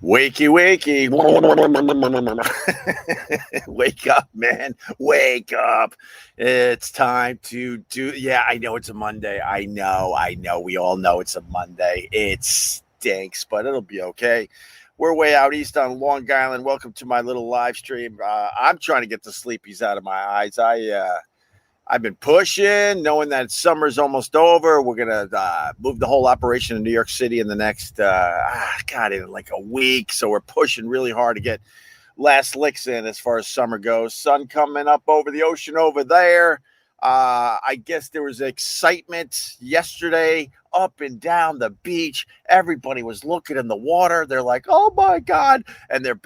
Wakey, wakey. Wake up, man. Wake up. It's time to do. Yeah, I know it's a Monday. I know. We all know it's a Monday. It stinks, but it'll be okay. We're way out east on Long Island. Welcome to my little live stream. I'm trying to get the sleepies out of my eyes. I've been pushing, knowing that summer's almost over. We're gonna move the whole operation to New York City in the next, in like a week. So we're pushing really hard to get last licks in as far as summer goes. Sun coming up over the ocean over there. I guess there was excitement yesterday up and down the beach. Everybody was looking in the water. They're like, "Oh my God!" And they're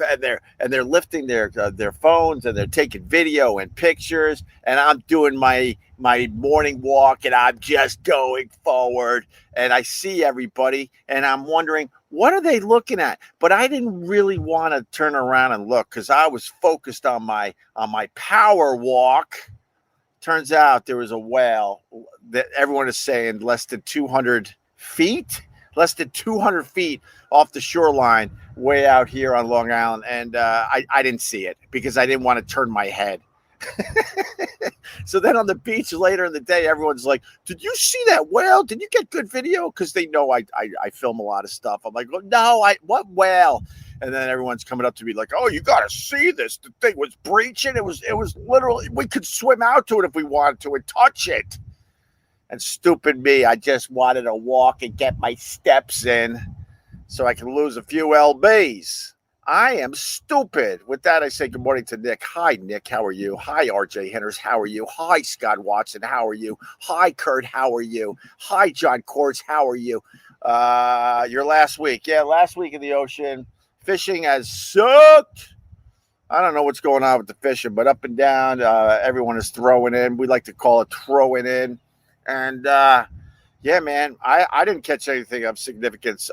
lifting their phones and they're taking video and pictures. And I'm doing my morning walk and I'm just going forward. And I see everybody and I'm wondering, what are they looking at? But I didn't really want to turn around and look because I was focused on my power walk. Turns out there was a whale that everyone is saying less than 200 feet off the shoreline way out here on Long Island. And I didn't see it because I didn't want to turn my head. So then on the beach later in the day, everyone's like, "Did you see that whale? Did you get good video?" Because they know I film a lot of stuff. I'm like, "No, what whale?" And then everyone's coming up to me like, "Oh, you got to see this. The thing was breaching. It was literally, we could swim out to it if we wanted to and touch it." And stupid me, I just wanted to walk and get my steps in so I can lose a few lbs. I am stupid. With that, I say good morning to Nick. Hi, Nick. How are you? Hi, RJ Henners. How are you? Hi, Scott Watson. How are you? Hi, Kurt. How are you? Hi, John Courts. How are you? Your last week. Yeah, last week in the ocean. Fishing has sucked. I don't know what's going on with the fishing, but up and down, everyone is throwing in. We like to call it throwing in. And, yeah, man, I didn't catch anything of significance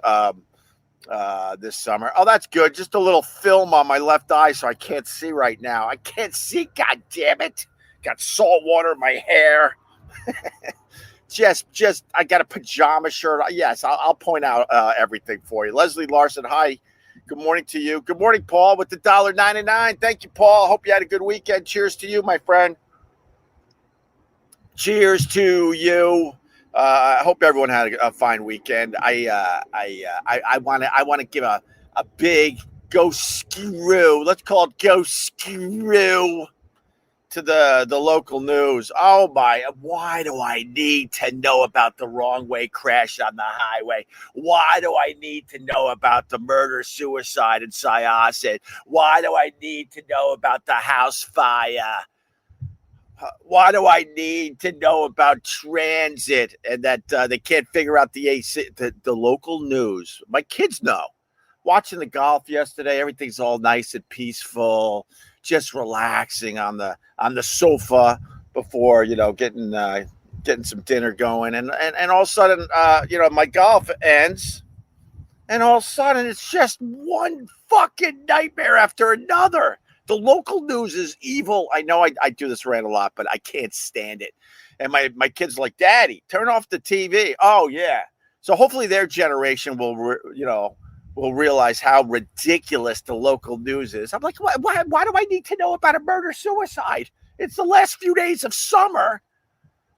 this summer. Oh, that's good. Just a little film on my left eye, so I can't see right now. I can't see, god damn it. Got salt water in my hair. just I got a pajama shirt. Yes, I'll point out everything for you. Leslie Larson, hi. Good morning to you. Good morning, Paul, with the $1.99. Thank you, Paul. Hope you had a good weekend. Cheers to you, my friend. Cheers to you. I hope everyone had a fine weekend. I want to give a big go screw. Let's call it go screw to the local news. Oh my! Why do I need to know about the wrong way crash on the highway? Why do I need to know about the murder suicide in Syosset? Why do I need to know about the house fire? Why do I need to know about transit and that they can't figure out the AC, the local news? My kids know. Watching the golf yesterday, everything's all nice and peaceful, just relaxing on the sofa before getting some dinner going, and all of a sudden my golf ends, and all of a sudden it's just one fucking nightmare after another. The local news is evil. I know I do this rant a lot, but I can't stand it. And my kids are like, "Daddy, turn off the TV." Oh yeah. So hopefully their generation will realize how ridiculous the local news is. I'm like, why do I need to know about a murder suicide? It's the last few days of summer,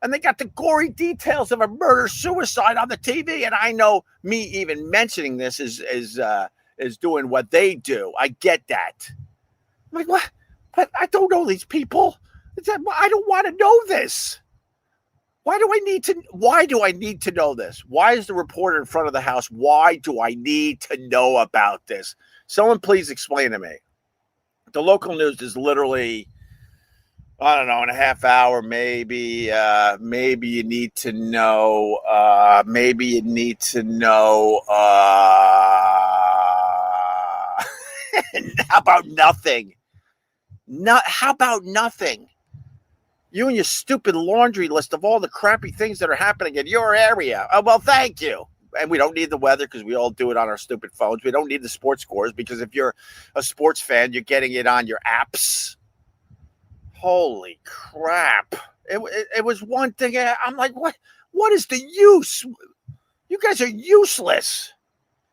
and they got the gory details of a murder suicide on the TV. And I know me even mentioning this is doing what they do. I get that. I'm like, what? But I don't know these people. I don't want to know this. Why do I need to know this? Why is the reporter in front of the house? Why do I need to know about this? Someone please explain to me. The local news is literally, I don't know, in a half hour, maybe. Maybe you need to know. How about nothing? How about nothing? You and your stupid laundry list of all the crappy things that are happening in your area. Oh, well, thank you. And we don't need the weather because we all do it on our stupid phones. We don't need the sports scores because if you're a sports fan, you're getting it on your apps. Holy crap. It was one thing. I'm like, what is the use? You guys are useless.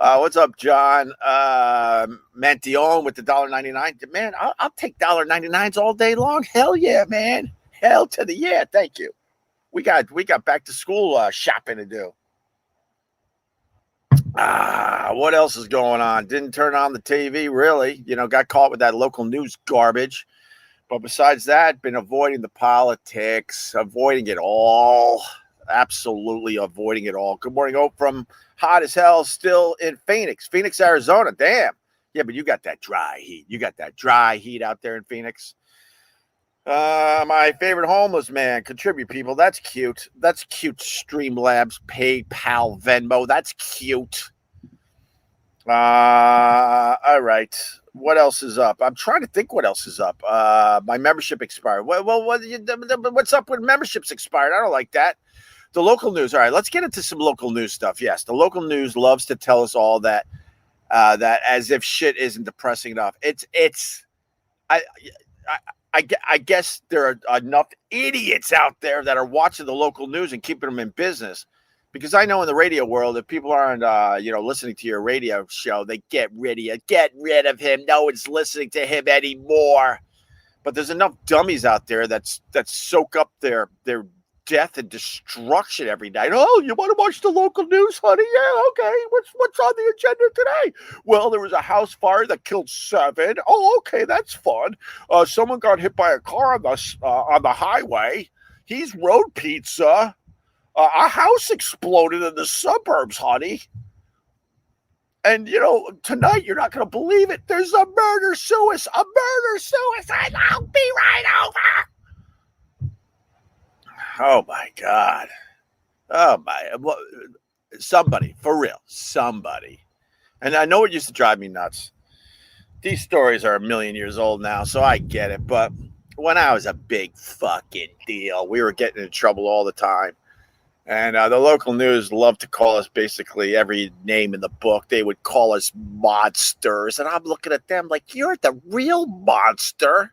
What's up, John? Mantion with the $1.99. Man, I'll take $1.99s all day long. Hell yeah, man. Hell to the yeah. Thank you. We got back to school shopping to do. What else is going on? Didn't turn on the TV, really. Got caught with that local news garbage. But besides that, been avoiding the politics, avoiding it all. Absolutely avoiding it all. Good morning, Hope from hot as hell, still in Phoenix, Arizona. Damn. Yeah, but you got that dry heat. You got that dry heat out there in Phoenix. My favorite homeless man. Contribute, people. That's cute. That's cute. Streamlabs, PayPal, Venmo. That's cute. All right. What else is up? I'm trying to think what else is up. My membership expired. What's up with memberships expired? I don't like that. The local news. All right, let's get into some local news stuff. Yes, the local news loves to tell us all that that as if shit isn't depressing enough. I guess there are enough idiots out there that are watching the local news and keeping them in business. Because I know in the radio world, if people aren't, listening to your radio show, they get rid of him. No one's listening to him anymore. But there's enough dummies out there that soak up their death and destruction every night. Oh, you want to watch the local news, honey? Yeah, okay. What's on the agenda today? Well, there was a house fire that killed 7. Oh, okay, that's fun. Someone got hit by a car on the highway. He's road pizza. A house exploded in the suburbs, honey. And, tonight you're not going to believe it. There's a murder suicide. I'll be right over. Oh, my God. Oh, my. Somebody, for real, somebody. And I know it used to drive me nuts. These stories are a million years old now, so I get it. But when I was a big fucking deal, we were getting in trouble all the time. And the local news loved to call us basically every name in the book. They would call us monsters. And I'm looking at them like, you're the real monster.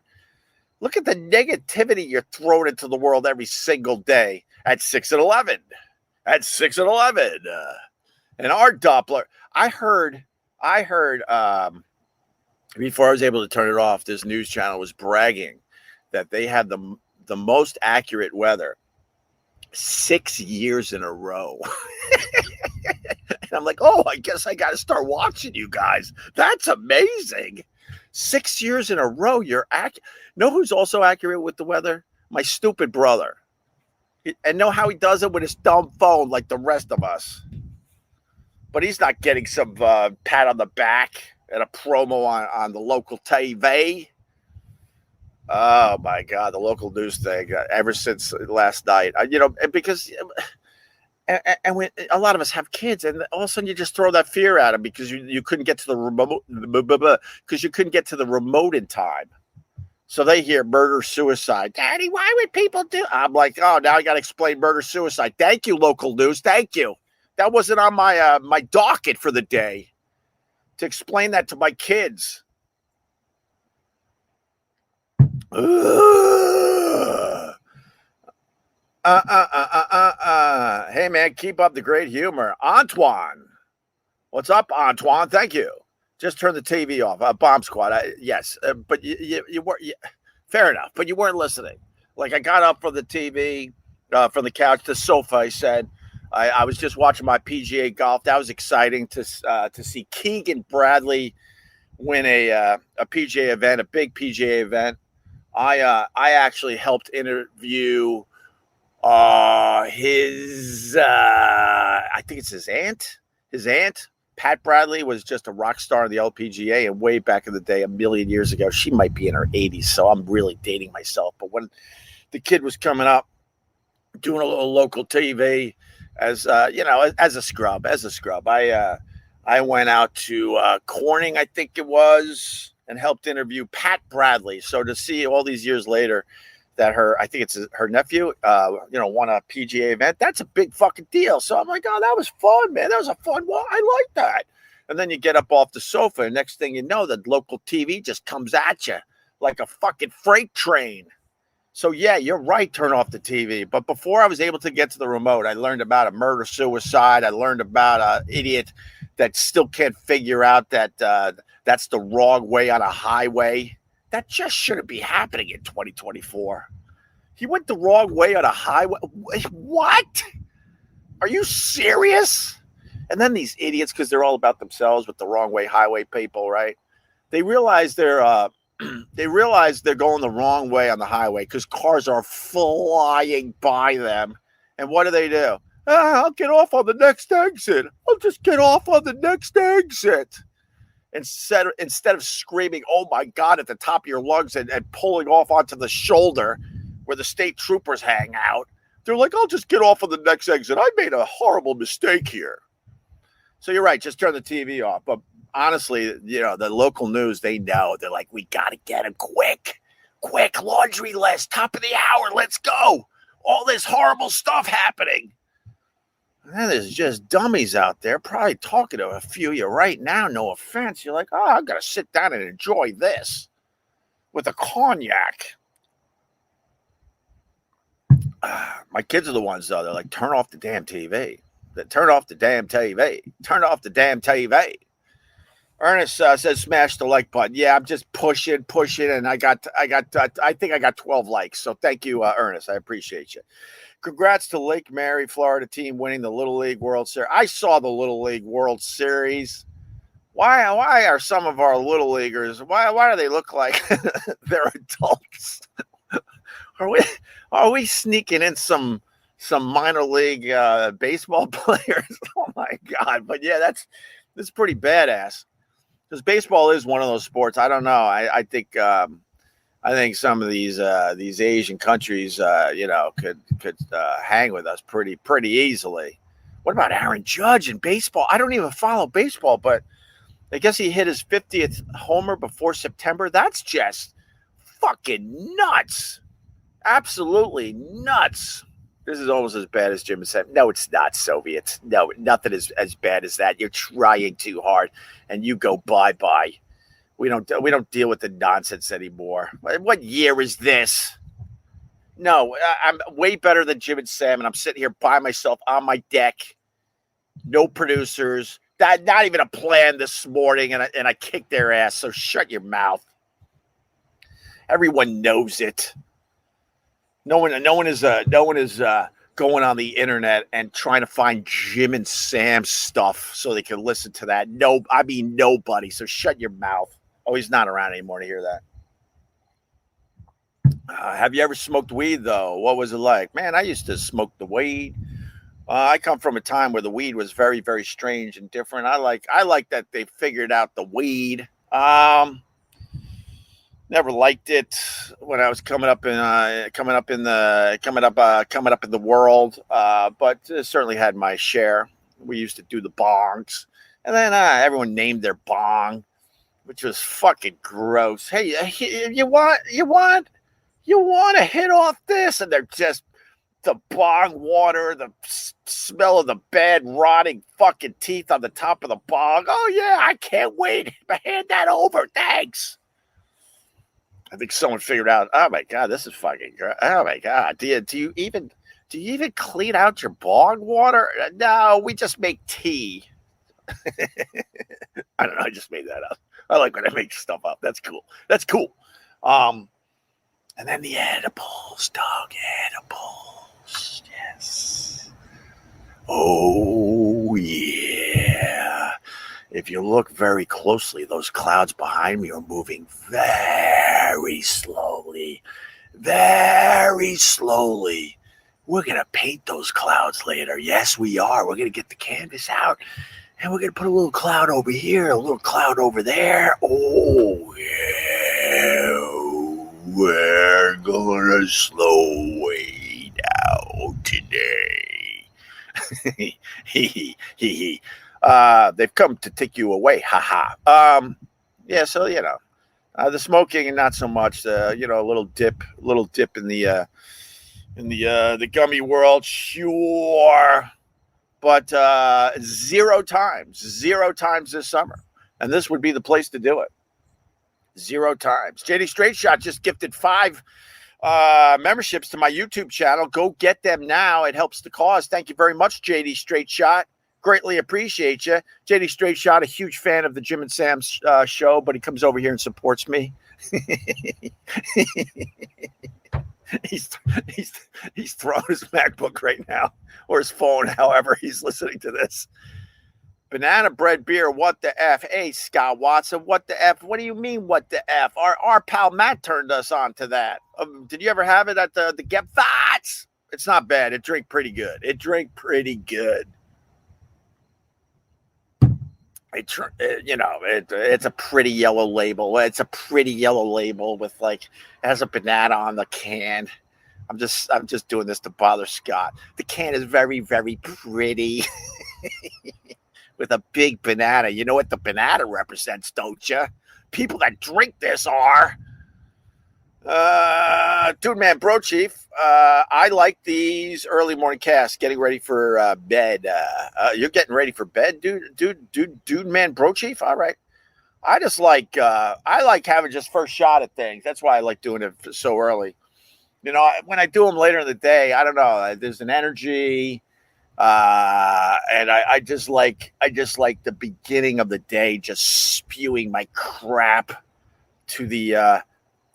Look at the negativity you're throwing into the world every single day at 6 and 11. And our Doppler, I heard before I was able to turn it off, this news channel was bragging that they had the most accurate weather 6 years in a row. And I'm like, oh, I guess I got to start watching you guys. That's amazing. 6 years in a row, you're accurate. Know who's also accurate with the weather? My stupid brother. And know how he does it with his dumb phone like the rest of us. But he's not getting some pat on the back and a promo on the local TV. Oh my God, the local news thing. Ever since last night, because when a lot of us have kids, and all of a sudden you just throw that fear at them because you couldn't get to the remote, because you couldn't get to the remote in time. So they hear murder, suicide. Daddy, why would people do? I'm like, oh, now I got to explain murder, suicide. Thank you, local news. Thank you. That wasn't on my my docket for the day to explain that to my kids. Hey man, keep up the great humor. Antoine, what's up, Antoine? Thank you. Just turn the TV off. Bomb Squad. Yes, but you weren't. Fair enough, but you weren't listening. Like I got up from the TV, from the couch, the sofa. I said, I was just watching my PGA golf. That was exciting to see Keegan Bradley win a PGA event, a big PGA event. I actually helped interview his I think it's his aunt. His aunt, Pat Bradley, was just a rock star in the LPGA, and way back in the day, a million years ago. She might be in her 80s, so I'm really dating myself. But when the kid was coming up, doing a little local TV, as a scrub, I went out to Corning, I think it was, and helped interview Pat Bradley. So to see all these years later that I think it's her nephew, won a PGA event, that's a big fucking deal. So I'm like, oh, that was fun, man. That was a fun one. I like that. And then you get up off the sofa, and next thing you know, the local TV just comes at you like a fucking freight train. So yeah, you're right, turn off the TV. But before I was able to get to the remote, I learned about a murder-suicide. I learned about an idiot that still can't figure out that that's the wrong way on a highway. That just shouldn't be happening in 2024. He went the wrong way on a highway. What? Are you serious? And then these idiots, because they're all about themselves with the wrong way highway people, right? They realize they're going the wrong way on the highway because cars are flying by them. And what do? I'll get off on the next exit. I'll just get off on the next exit. Instead of screaming, oh my God, at the top of your lungs and pulling off onto the shoulder where the state troopers hang out, they're like, I'll just get off on the next exit. I made a horrible mistake here. So you're right. Just turn the TV off. But honestly, the local news, they know. They're like, we got to get him quick, laundry list, top of the hour. Let's go. All this horrible stuff happening. And there's just dummies out there probably talking to a few of you right now. No offense. You're like, I've got to sit down and enjoy this with a cognac. My kids are the ones, though. They're like, turn off the damn TV. Turn off the damn TV. Turn off the damn TV. Ernest says smash the like button. Yeah, I'm just pushing, and I think I got 12 likes. So thank you, Ernest. I appreciate you. Congrats to Lake Mary, Florida team winning the Little League World Series. I saw the Little League World Series. Why are some of our Little Leaguers, why do they look like they're adults? Are we sneaking in some minor league baseball players? Oh my God. But yeah, that's pretty badass. Because baseball is one of those sports. I don't know. I think some of these Asian countries, could hang with us pretty easily. What about Aaron Judge in baseball? I don't even follow baseball, but I guess he hit his 50th homer before September. That's just fucking nuts. Absolutely nuts. This is almost as bad as Jim said. No, it's not, Soviets. No, nothing is as bad as that. You're trying too hard, and you go bye-bye. We don't deal with the nonsense anymore. What year is this? No, I'm way better than Jim and Sam, and I'm sitting here by myself on my deck. No producers. Not even a plan this morning, and I kicked their ass. So shut your mouth. Everyone knows it. No one is going on the internet and trying to find Jim and Sam's stuff so they can listen to that. No, I mean nobody. So shut your mouth. Oh, he's not around anymore to hear that. Have you ever smoked weed, though? What was it like? Man, I used to smoke the weed. I come from a time where the weed was very, very strange and different. I like that they figured out the weed. Never liked it when I was coming up in the world, but certainly had my share. We used to do the bongs, and then everyone named their bong, which was fucking gross. Hey, you want to hit off this? And they're just the bong water, the smell of the bad rotting fucking teeth on the top of the bong. Oh yeah, I can't wait. Hand that over, thanks. I think someone figured out. Oh my God, this is fucking great. Oh my God, do you even clean out your bong water? No, we just make tea. I don't know. I just made that up. I like when I make stuff up. That's cool. And then the edibles, dog, edibles. Yes. Oh yeah. If you look very closely, those clouds behind me are moving very slowly. Very slowly. We're going to paint those clouds later. Yes, we are. We're going to get the canvas out, and we're going to put a little cloud over here, a little cloud over there. Oh, yeah. We're going to slow way down today. They've come to take you away. Yeah, so, the smoking and not so much, a little dip in the gummy world. Sure. But zero times this summer. And this would be the place to do it. 0 times. JD Straight Shot just gifted 5 memberships to my YouTube channel. Go get them now. It helps the cause. Thank you very much, JD Straight Shot. Greatly appreciate you. JD Straight Shot, a huge fan of the Jim and Sam show, but he comes over here and supports me. he's throwing his MacBook right now, or his phone, however he's listening to this. Banana bread beer, what the F? Hey, Scott Watson, what the F? What do you mean, what the F? Our pal Matt turned us on to that. Did you ever have it at the Get Fats? It's not bad. It drank pretty good. It's a pretty yellow label. It's a pretty yellow label with it has a banana on the can. I'm just doing this to bother Scott. The can is very, very pretty. With a big banana. You know what the banana represents, don't you? People that drink this are. Dude, man, bro, chief. I like these early morning casts, getting ready for bed. You're getting ready for bed, dude, man, bro, chief. All right. I like having just first shot at things. That's why I like doing it so early. When I do them later in the day, I don't know. There's an energy. And I just like the beginning of the day, just spewing my crap to the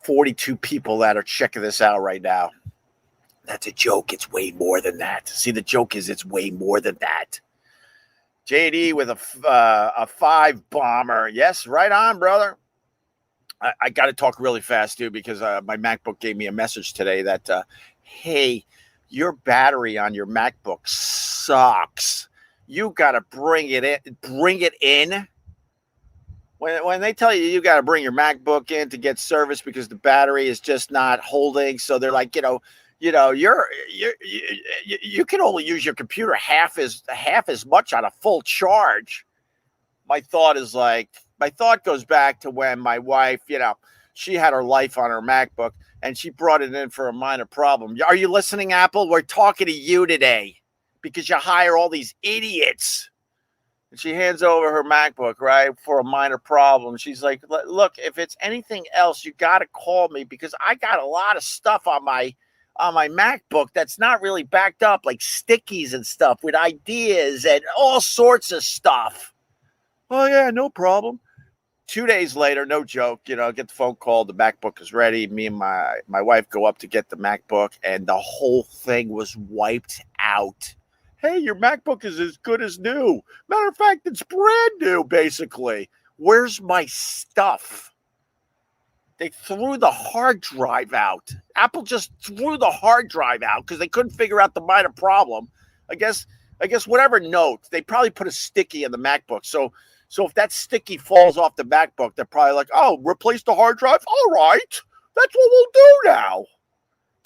42 people that are checking this out right now. That's a joke. It's way more than that. See, the joke is it's way more than that. JD with a 5 bomber. Yes, right on, brother. I got to talk really fast too, because my MacBook gave me a message today that, hey, your battery on your MacBook sucks. You got to bring it in. When they tell you got to bring your MacBook in to get service because the battery is just not holding, so they're like, you can only use your computer half as much on a full charge. My thought goes back to when my wife, she had her life on her MacBook and she brought it in for a minor problem. Are you listening, Apple? We're talking to you today because you hire all these idiots. And she hands over her MacBook, right, for a minor problem. She's like, look, if it's anything else, you got to call me because I got a lot of stuff on my MacBook that's not really backed up, like stickies and stuff with ideas and all sorts of stuff. Oh, yeah, no problem. 2 days later, no joke, get the phone call. The MacBook is ready. Me and my wife go up to get the MacBook, and the whole thing was wiped out. Hey, your MacBook is as good as new. Matter of fact, it's brand new, basically. Where's my stuff? They threw the hard drive out. Apple just threw the hard drive out because they couldn't figure out the minor problem. I guess whatever note, they probably put a sticky in the MacBook. So if that sticky falls off the MacBook, they're probably like, oh, replace the hard drive? All right. That's what we'll do now.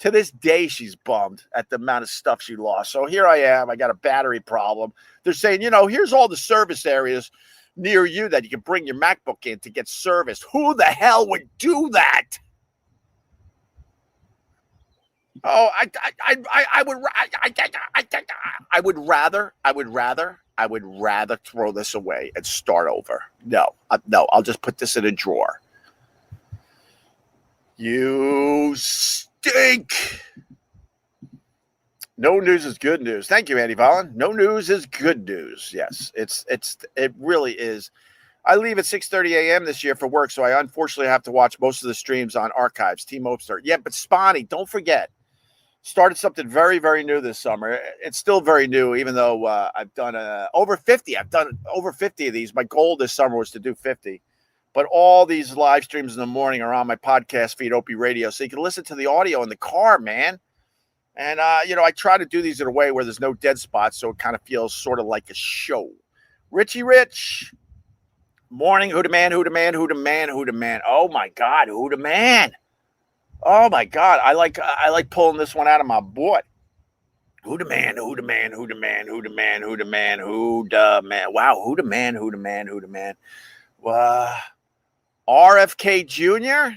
To this day, she's bummed at the amount of stuff she lost. So here I am. I got a battery problem. They're saying, here's all the service areas near you that you can bring your MacBook in to get serviced. Who the hell would do that? Oh, I would rather throw this away and start over. No, I'll just put this in a drawer. You stink. No news is good news. Thank you, Andy Vollen. No news is good news. Yes, it really is. I leave at 6:30 a.m. this year for work, so I unfortunately have to watch most of the streams on archives. Team Opster. Yeah, but Spawny, don't forget. Started something very, very new this summer. It's still very new, even though I've done over 50. I've done over 50 of these. My goal this summer was to do 50. But all these live streams in the morning are on my podcast feed, Opie Radio, so you can listen to the audio in the car, man. And, I try to do these in a way where there's no dead spots, so it kind of feels sort of like a show. Richie Rich. Morning. Who the man, who the man, who the man, who the man. Oh, my God. Who the man? Oh, my God. I like pulling this one out of my butt. Who the man, who the man, who the man, who the man, who the man, who the man. Wow. Who the man, who the man, who the man. RFK Jr.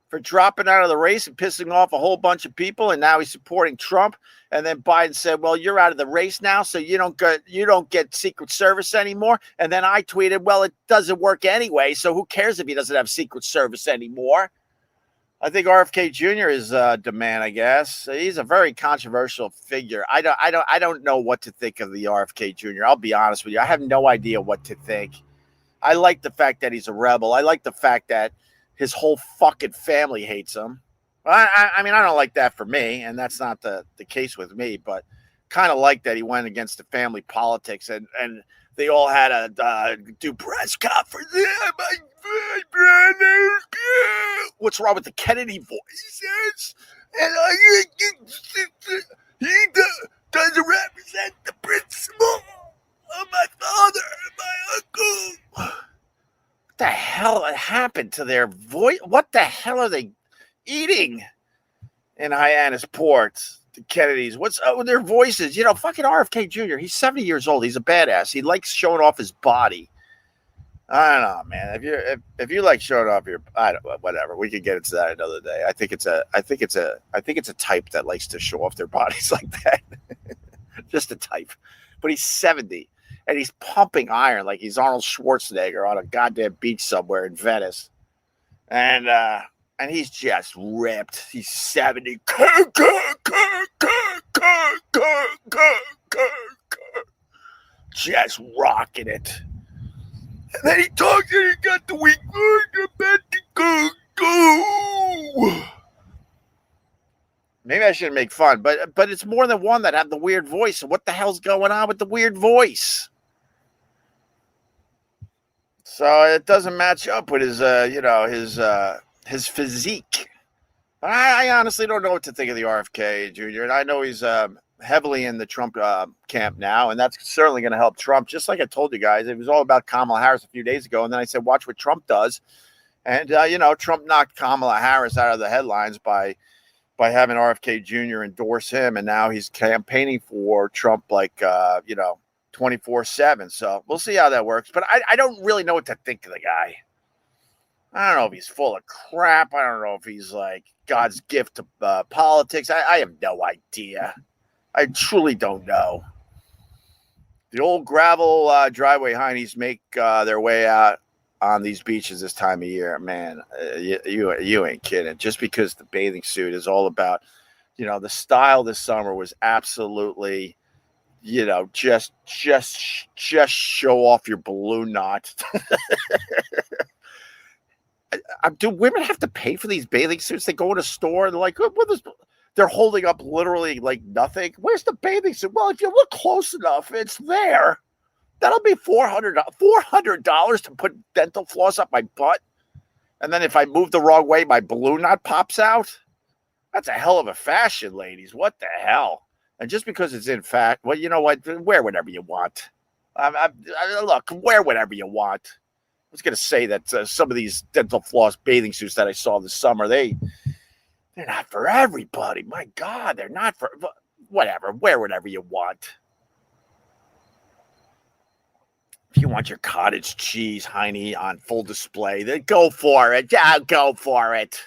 for dropping out of the race and pissing off a whole bunch of people, and now he's supporting Trump. And then Biden said, well, you're out of the race now, so you don't get Secret Service anymore. And then I tweeted, well, it doesn't work anyway, so who cares if he doesn't have Secret Service anymore? I think RFK Jr. is demand. I guess he's a very controversial figure. I don't know what to think of the RFK Jr. I'll be honest with you. I have no idea what to think. I like the fact that he's a rebel. I like the fact that his whole fucking family hates him. I mean, I don't like that for me, and that's not the case with me, but kind of like that he went against the family politics, and they all had to do press conference. My brother. What's wrong with the Kennedy voices? And he doesn't represent the principle of my father and my uncle. What the hell happened to their voice? What the hell are they eating in Hyannis Port? The Kennedys. What's up with their voices? You know, fucking RFK Jr. He's 70 years old. He's a badass. He likes showing off his body. I don't know, man. If you like showing off your, I don't know, whatever. We could get into that another day. I think it's a type that likes to show off their bodies like that. Just a type. But he's 70 and he's pumping iron like he's Arnold Schwarzenegger on a goddamn beach somewhere in Venice. And he's just ripped. He's 70. Just rocking it. And then he talks and he got the weak word about to go. Maybe I shouldn't make fun, but it's more than one that have the weird voice. So what the hell's going on with the weird voice? So it doesn't match up with his physique. I honestly don't know what to think of the RFK Jr. And I know he's heavily in the Trump camp now, and that's certainly going to help Trump. Just like I told you guys, it was all about Kamala Harris a few days ago, and then I said, watch what Trump does. And, Trump knocked Kamala Harris out of the headlines by having RFK Jr. endorse him, and now he's campaigning for Trump 24/7. So we'll see how that works. But I don't really know what to think of the guy. I don't know if he's full of crap. I don't know if he's like God's gift to politics. I have no idea. I truly don't know. The old gravel driveway hineys make their way out on these beaches this time of year. Man, you ain't kidding. Just because the bathing suit is all about, the style this summer was absolutely, just show off your balloon knot. Do women have to pay for these bathing suits? They go in a store and they're like, what is? They're holding up literally like nothing. Where's the bathing suit? Well, if you look close enough, it's there. That'll be $400 to put dental floss up my butt. And then if I move the wrong way, my balloon knot pops out. That's a hell of a fashion, ladies. What the hell? And just because it's in fact, well, you know what? Wear whatever you want. Look, wear whatever you want. I was going to say that some of these dental floss bathing suits that I saw this summer, they're not for everybody. My God, they're not for whatever. Wear whatever you want. If you want your cottage cheese, hiney, on full display, then go for it. Yeah, go for it.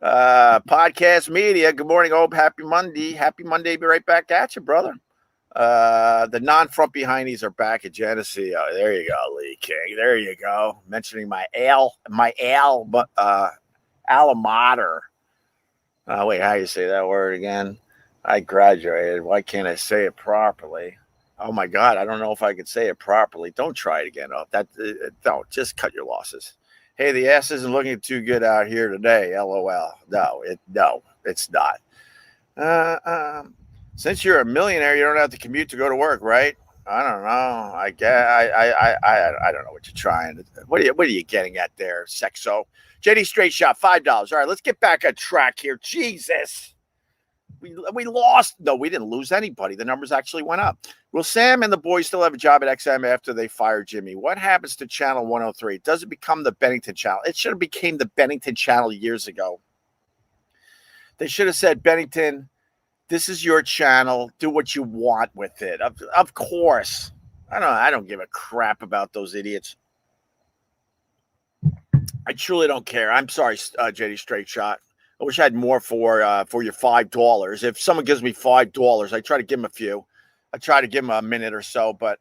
Podcast media. Good morning, Ope. Happy Monday. Happy Monday. Be right back at you, brother. The non-frumpy hineys are back at Geneseo. There you go, Lee King. There you go. Mentioning my alma mater. Wait, how do you say that word again? I graduated. Why can't I say it properly? Oh my God, I don't know if I could say it properly. Don't try it again. Oh, don't. Just cut your losses. Hey, the ass isn't looking too good out here today. LOL. No, it's not. Since you're a millionaire, you don't have to commute to go to work, right? I don't know. I guess I don't know what you're trying. What are you getting at there, sexo? JD Straight Shot, $5. All right, let's get back on track here. Jesus. We lost. No, we didn't lose anybody. The numbers actually went up. Will Sam and the boys still have a job at XM after they fire Jimmy? What happens to Channel 103? Does it become the Bennington Channel? It should have became the Bennington Channel years ago. They should have said, Bennington, this is your channel. Do what you want with it. Of course. I don't give a crap about those idiots. I truly don't care. I'm sorry, JD Straight Shot. I wish I had more for your $5. If someone gives me $5, I try to give them a few. I try to give them a minute or so, but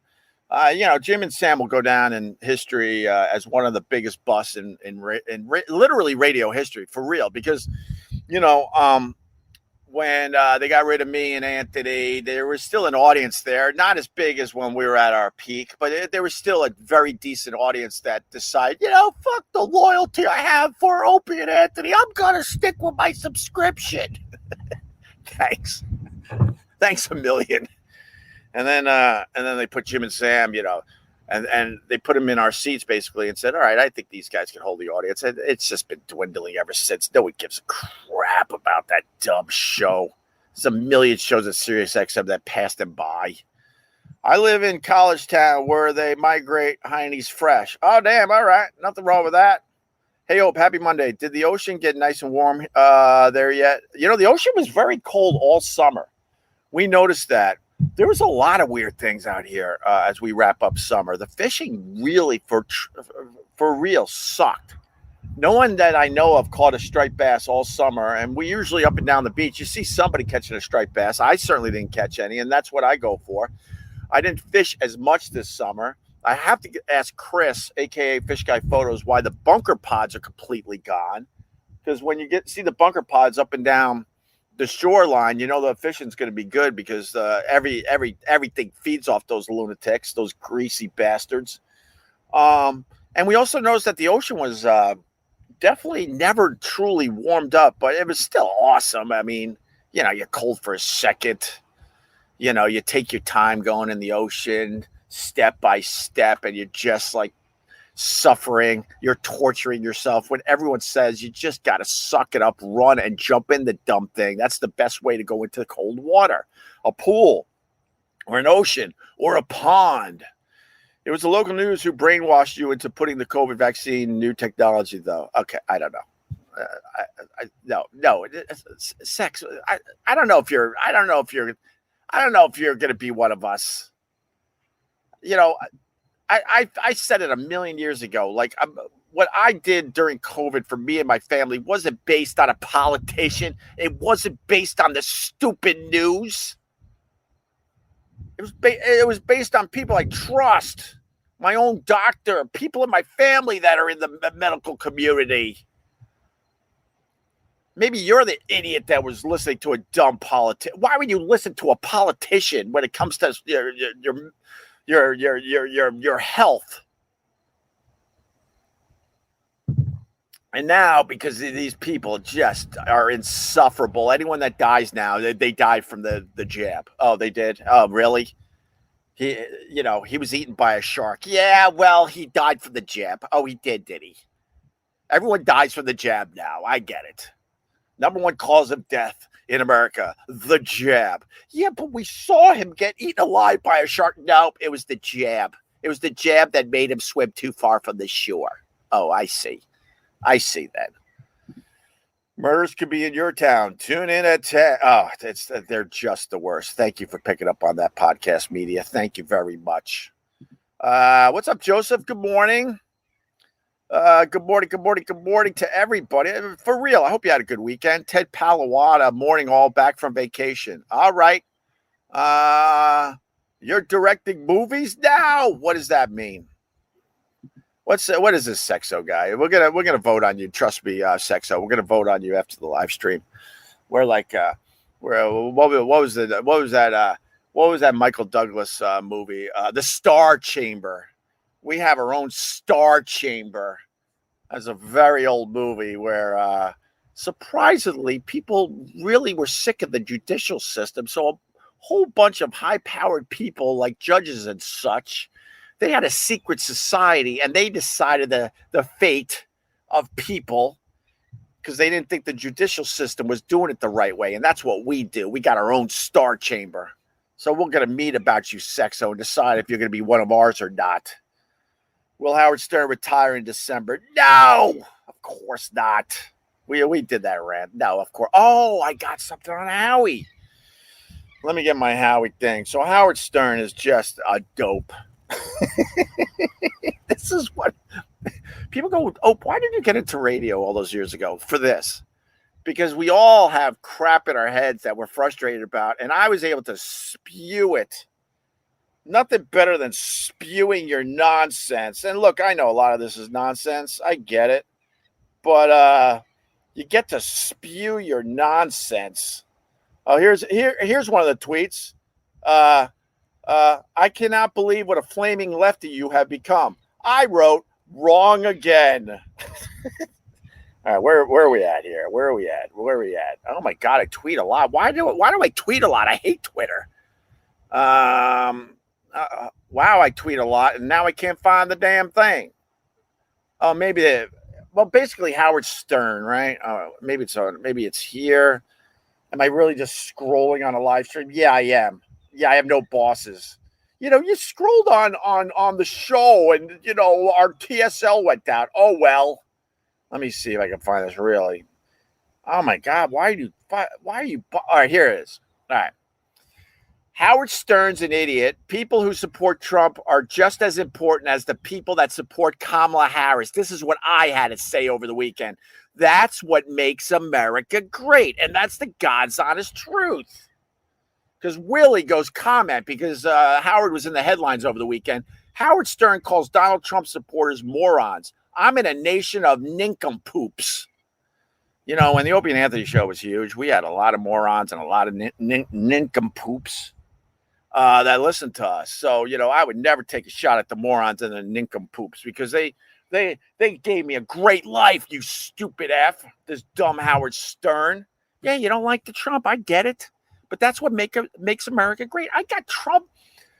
Jim and Sam will go down in history as one of the biggest busts in literally radio history for real. Because you know, when they got rid of me and Anthony, there was still an audience there, not as big as when we were at our peak, but there was still a very decent audience that decided, fuck the loyalty I have for Opie and Anthony. I'm gonna stick with my subscription. Thanks a million. And then they put Jim and Sam, and they put them in our seats basically and said, all right, I think these guys can hold the audience. And it's just been dwindling ever since. No one gives a crap about that dumb show. There's a million shows at Sirius XM that passed them by. I live in College Town where they migrate hineys fresh. Oh, damn. All right. Nothing wrong with that. Hey, Hope, happy Monday. Did the ocean get nice and warm there yet? The ocean was very cold all summer. We noticed that. There was a lot of weird things out here as we wrap up summer. The fishing really, for real, sucked. No one that I know of caught a striped bass all summer, and we usually up and down the beach, you see somebody catching a striped bass. I certainly didn't catch any, and that's what I go for. I didn't fish as much this summer. I have to ask Chris, a.k.a. Fish Guy Photos, why the bunker pods are completely gone. Because when you see the bunker pods up and down the shoreline, the fishing's going to be good because everything feeds off those lunatics, those greasy bastards. And we also noticed that the ocean was definitely never truly warmed up, but it was still awesome. I mean, you're cold for a second. You take your time going in the ocean step by step, and you're just like suffering, you're torturing yourself when everyone says you just got to suck it up, run and jump in the dumb thing. That's the best way to go into cold water, a pool or an ocean or a pond. It was the local news who brainwashed you into putting the COVID vaccine new technology, though. Okay, I don't know. No, sex. I don't know if you're going to be one of us. I said it a million years ago. Like what I did during COVID for me and my family wasn't based on a politician. It wasn't based on the stupid news. It was based on people I trust, my own doctor, people in my family that are in the medical community. Maybe you're the idiot that was listening to a dumb politician. Why would you listen to a politician when it comes to your health? And now, because these people just are insufferable. Anyone that dies now, they died from the jab. Oh, they did? Oh, really? He was eaten by a shark. Yeah, well, he died from the jab. Oh, he did he? Everyone dies from the jab now. I get it. Number one cause of death in America, the jab. Yeah, but we saw him get eaten alive by a shark. Nope, it was the jab. It was the jab that made him swim too far from the shore. Oh, I see that. Murders could be in your town. Tune in at 10. Oh, they're just the worst. Thank you for picking up on that, podcast media. Thank you very much. What's up, Joseph? Good morning. Good morning to everybody. For real, I hope you had a good weekend. Ted Palawada, morning all, back from vacation. All right. You're directing movies now? What does that mean? What is this Sexo guy? We're gonna vote on you. Trust me, Sexo. We're gonna vote on you after the live stream. We're like, what was that Michael Douglas movie? The Star Chamber. We have our own Star Chamber. That's a very old movie where surprisingly people really were sick of the judicial system. So a whole bunch of high-powered people like judges and such, they had a secret society and they decided the fate of people because they didn't think the judicial system was doing it the right way. And that's what we do. We got our own Star Chamber. So we're going to meet about you, Sexo, and decide if you're going to be one of ours or not. Will Howard Stern retire in December? No, of course not. We did that rant. No, of course. Oh, I got something on Howie. Let me get my Howie thing. So Howard Stern is just a dope. This is what people go, oh, why did you get into radio all those years ago for this? Because we all have crap in our heads that we're frustrated about. And I was able to spew it Nothing better than spewing your nonsense. And look, I know a lot of this is nonsense. I get it. But you get to spew your nonsense. Oh, here's one of the tweets. I cannot believe what a flaming lefty you have become. I wrote wrong again. All right, where are we at here? Where are we at? Oh my God, I tweet a lot. Why do I tweet a lot? I hate Twitter. Wow, I tweet a lot, and now I can't find the damn thing. Oh, basically Howard Stern, right? Maybe it's here. Am I really just scrolling on a live stream? Yeah, I am. Yeah, I have no bosses. You scrolled on the show, and our TSL went down. Oh well. Let me see if I can find this really. Oh my God, why are you? All right, here it is. All right. Howard Stern's an idiot. People who support Trump are just as important as the people that support Kamala Harris. This is what I had to say over the weekend. That's what makes America great. And that's the God's honest truth. Because Willie goes comment because Howard was in the headlines over the weekend. Howard Stern calls Donald Trump supporters morons. I'm in a nation of nincompoops. When the Opie and Anthony show was huge, we had a lot of morons and a lot of nincompoops that listened to us. So, I would never take a shot at the morons and the nincompoops because they gave me a great life, you stupid F, this dumb Howard Stern. Yeah, you don't like the Trump. I get it. But that's what makes America great. I got Trump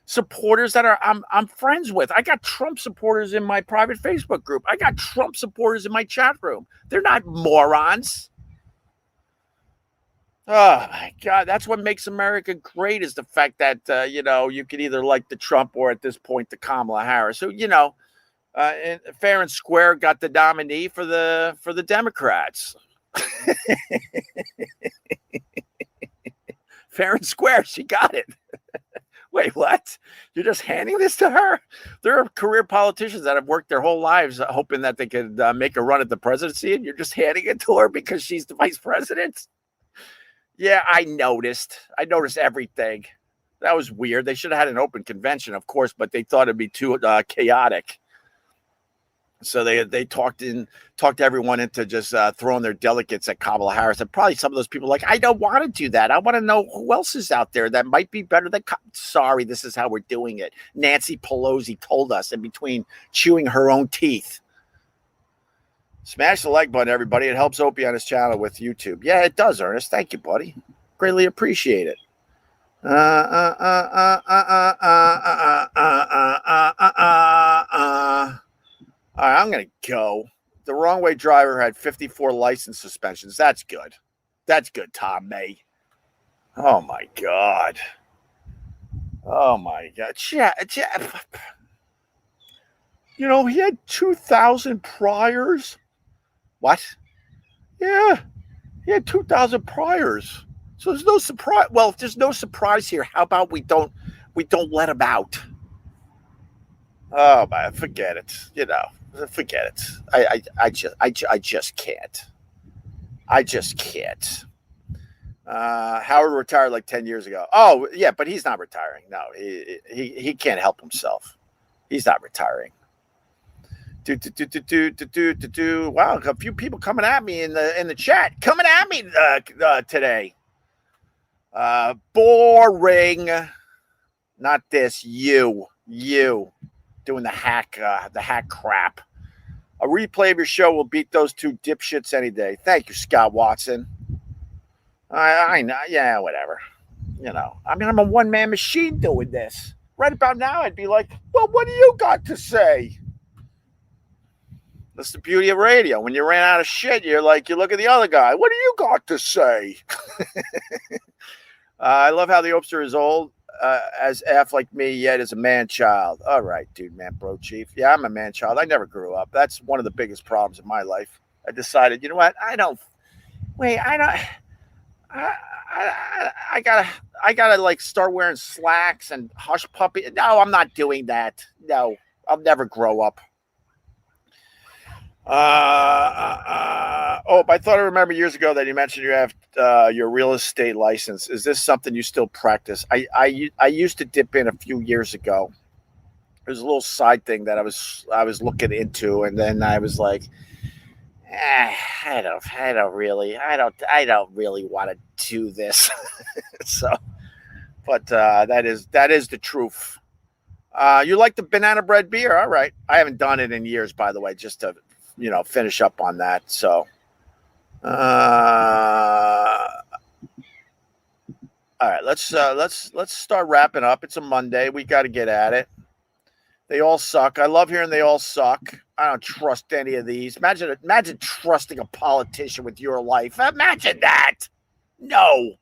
supporters that I'm friends with. I got Trump supporters in my private Facebook group. I got Trump supporters in my chat room. They're not morons. Oh my God, that's what makes America great is the fact that you can either like the Trump or at this point the Kamala Harris. So and fair and square got the nominee for the Democrats. Fair and square, she got it. Wait, what? You're just handing this to her? There are career politicians that have worked their whole lives hoping that they could make a run at the presidency, and you're just handing it to her because she's the vice president? Yeah, I noticed everything. That was weird. They should have had an open convention, of course, but they thought it'd be too chaotic. So they talked everyone into just throwing their delegates at Kamala Harris. And probably some of those people like, I don't want to do that. I want to know who else is out there that might be better than. Sorry, this is how we're doing it. Nancy Pelosi told us in between chewing her own teeth. Smash the like button, everybody. It helps Opie on his channel with YouTube. Yeah, it does, Ernest. Thank you, buddy. Greatly appreciate it. All right, I'm going to go. The wrong way driver had 54 license suspensions. That's good. That's good, Tom May. Oh, my God. He had 2,000 priors. What? Yeah, he had 2,000 priors. So there's no surprise. Well, if there's no surprise here, how about we don't let him out? Oh man, forget it. Forget it. I just can't. I just can't. Howard retired like 10 years ago. Oh yeah, but he's not retiring. No, he can't help himself. He's not retiring. Wow, a few people coming at me in the chat. Coming at me today. Boring. Not this. You doing the hack crap. A replay of your show will beat those two dipshits any day. Thank you, Scott Watson. I know. Yeah, whatever. I'm a one-man machine doing this. Right about now, I'd be like, well, what do you got to say? That's the beauty of radio. When you ran out of shit, you're like, you look at the other guy. What do you got to say? I love how the Opster is old as F like me, yet is a man child. All right, dude, man, bro, chief. Yeah, I'm a man child. I never grew up. That's one of the biggest problems in my life. I decided, you know what? I gotta like start wearing slacks and hush puppy. No, I'm not doing that. No, I'll never grow up. I thought I remember years ago that you mentioned you have your real estate license. Is this something you still practice? I used to dip in a few years ago. There's a little side thing that I was looking into, and then I was like, I don't really want to do this. So, but that is the truth. You like the banana bread beer? All right. I haven't done it in years, by the way, just to finish up on that. So, all right, let's start wrapping up. It's a Monday. We got to get at it. They all suck. I love hearing they all suck. I don't trust any of these. Imagine trusting a politician with your life. Imagine that. No.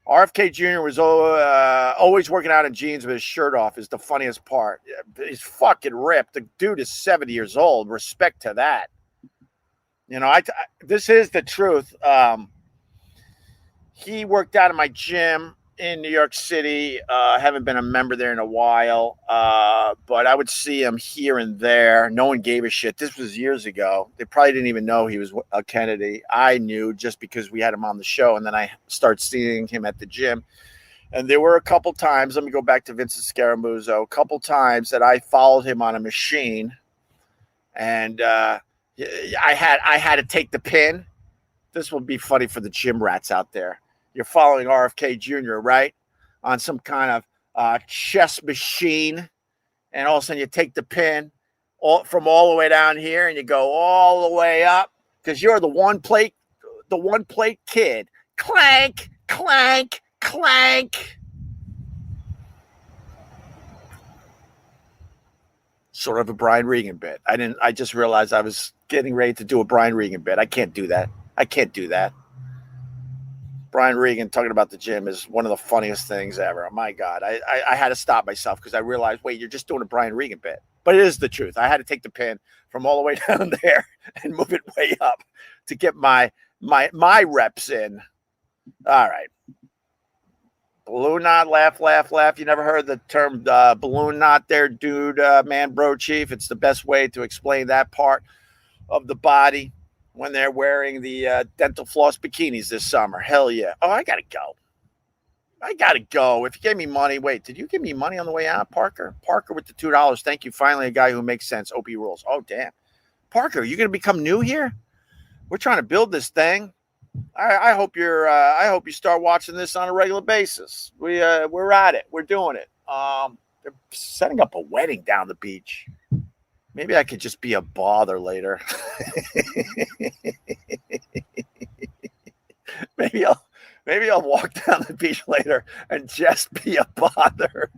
RFK Jr. was always working out in jeans with his shirt off is the funniest part. He's fucking ripped. The dude is 70 years old. Respect to that. This is the truth. He worked out in my gym in New York City. Haven't been a member there in a while, but I would see him here and there. No one gave a shit. This was years ago. They probably didn't even know he was a Kennedy. I knew just because we had him on the show, and then I started seeing him at the gym. And there were a couple times, let me go back to Vincent Scaramuzzo, a couple times that I followed him on a machine, and I had to take the pin. This will be funny for the gym rats out there. You're following RFK Jr., right? On some kind of chess machine. And all of a sudden you take the pin from all the way down here and you go all the way up because you're the one plate kid. Clank, clank, clank. Sort of a Brian Regan bit. I just realized I was getting ready to do a Brian Regan bit. I can't do that. Brian Regan talking about the gym is one of the funniest things ever. Oh my God. I had to stop myself because I realized, wait, you're just doing a Brian Regan bit. But it is the truth. I had to take the pin from all the way down there and move it way up to get my reps in. All right. Balloon knot, laugh, laugh, laugh. You never heard the term balloon knot there, dude, man, bro, chief. It's the best way to explain that part of the body. When they're wearing the dental floss bikinis this summer. Hell yeah. Oh, I got to go. If you gave me money, wait, did you give me money on the way out, Parker? Parker with the $2. Thank you. Finally, a guy who makes sense. Opie rules. Oh, damn. Parker, you going to become new here? We're trying to build this thing. I hope you start watching this on a regular basis. We're at it. We're doing it. They're setting up a wedding down the beach. Maybe I could just be a bother later. Maybe I'll walk down the beach later and just be a bother.